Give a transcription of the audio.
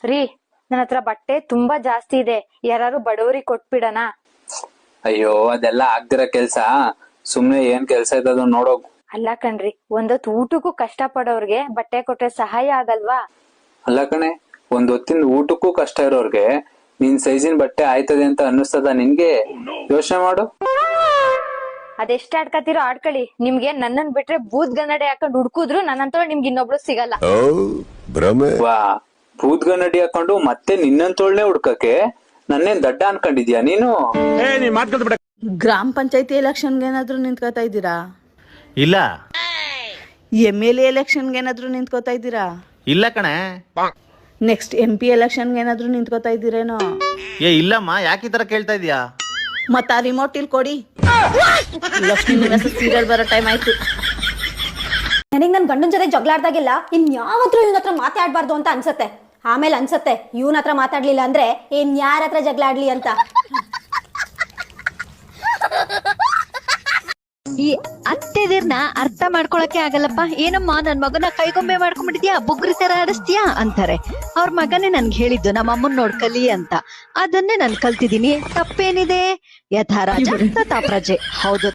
ರೀ, ನನ್ನ ಹತ್ರ ಬಟ್ಟೆ ತುಂಬಾ ಜಾಸ್ತಿ ಇದೆ, ಯಾರು ಬಡವರಿಗೆ ಕೊಟ್ಬಿಡಣ? ಅಯ್ಯೋ ಅದೆಲ್ಲ ಆಗ್ದಿರ ಕೆಲ್ಸ. ಸುಮ್ನೆ ಏನ್ ಕೆಲ್ಸ ಇದ್ದದು ನೋಡೋಗು. ಅಲ್ಲ ಕಣ್ರಿ, ಒಂದೊತ್ತು ಊಟಕ್ಕೂ ಕಷ್ಟ ಪಡೋರ್ಗೆ ಬಟ್ಟೆ ಕೊಟ್ರೆ ಸಹಾಯ ಆಗಲ್ವಾ? ಅಲ್ಲ ಕಣೆ, ಒಂದ್ ಹೊತ್ತಿನ ಊಟಕ್ಕೂ ಕಷ್ಟ ಇರೋರ್ಗೆ ನಿನ್ ಸೈಜಿನ ಬಟ್ಟೆ ಆಯ್ತದೆ ಅಂತ ಅನ್ನಿಸ್ತದ ನಿನ್ಗೆ? ಯೋಚನೆ ಮಾಡು. ಅದೆಷ್ಟ ಆಡ್ಕತಿರೋ ಆಡ್ಕೊಳ್ಳಿ, ನಿಮ್ಗೆ ನನ್ನನ್ ಬಿಟ್ರೆ ಬೂತ್ ಗನ್ನಡಿ ಹಾಕೊಂಡ್ ಹುಡ್ಕುದ್ರು ನನ್ನಂತ ನಿಮ್ಗೆ ಇನ್ನೊಬ್ಳು ಸಿಗಲ್ಲ. ವಾ, ಭೂತ್ಗನ್ನಡಿ ಹಾಕೊಂಡು ಮತ್ತೆ ನಿನ್ನಂತೋಳ್ನೆ ಹುಡ್ಕಕ್ಕೆ ನನ್ನೇನ್ ದಡ್ಡ ಅನ್ಕೊಂಡಿದ್ಯಾ ನೀನು? ಗ್ರಾಮ ಪಂಚಾಯತಿ ಎಲೆಕ್ಷನ್ಗೆ ಏನಾದ್ರು ನಿಂತ್ಕೋತಾ ಇದ್ದೀರಾ? ಇಲ್ಲ. MLA ಎಲೆಕ್ಷನ್ಗೆ ಏನಾದ್ರು ನಿಂತ್ಕೋತಾ ಇದ್ದೀರಾ? ಇಲ್ಲ ಕಣೆ. ನೆಕ್ಸ್ಟ್ MP ಎಲೆಕ್ಷನ್ಗೆ ಏನಾದ್ರು ನಿಂತ್ಕೋತಾ ಇದ್ದೀರೇನೋ? ಇಲ್ಲಮ್ಮ, ಯಾಕೆ ಈ ತರ ಕೇಳ್ತಾ ಇದೀಯಾ? ಮತ್ತ ಆ ರಿಮೋಟ್ ಇಲ್ಲಿ ಕೊಡಿ. ಲಕ್ಷ್ಮೀ ನಿವಾಸ ಸೀರಿಯಲ್ ಬರೋ ಟೈಮ್ ಆಯ್ತು. ನನಗೆ ನನ್ನ ಗಂಡನ ಜೊತೆ ಜಗಳಾಡ್ದಾಗೆಲ್ಲ ಇನ್ಯಾವತ್ತೂ ಇವನ ಹತ್ರ ಮಾತಾಡ್ಬಾರ್ದು ಅಂತ ಅನ್ಸತ್ತೆ. ಆಮೇಲೆ ಅನ್ಸತ್ತೆ ಇವನ ಹತ್ರ ಮಾತಾಡ್ಲಿಲ್ಲ ಅಂದ್ರೆ ಯಾರ ಹತ್ರ ಜಗಳಾಡ್ಲಿ ಅಂತ. ಈ ಅತ್ತೆದಿರ್ನ ಅರ್ಥ ಮಾಡ್ಕೊಳಕ್ಕೆ ಆಗಲ್ಲಪ್ಪ. ಏನಮ್ಮ ನನ್ ಮಗನ ಕೈಗೊಂಬೆ ಮಾಡ್ಕೊಂಡ್ಬಿಟ್ಟಿದ್ಯಾ, ಬುಗ್ರಿ ತರ ಆಡಿಸ್ತೀಯಾ ಅಂತಾರೆ. ಅವ್ರ ಮಗನೇ ನನ್ಗೆ ಹೇಳಿದ್ದು ನಮ್ಮ ಅಮ್ಮನ್ ನೋಡ್ಕಲಿ ಅಂತ. ಅದನ್ನೇ ನಾನು ಕಲ್ತಿದ್ದೀನಿ. ತಪ್ಪೇನಿದೆ? ಯಥಾ ರಾಜ ತಥಾ ಪ್ರಜೆ. ಹೌದು.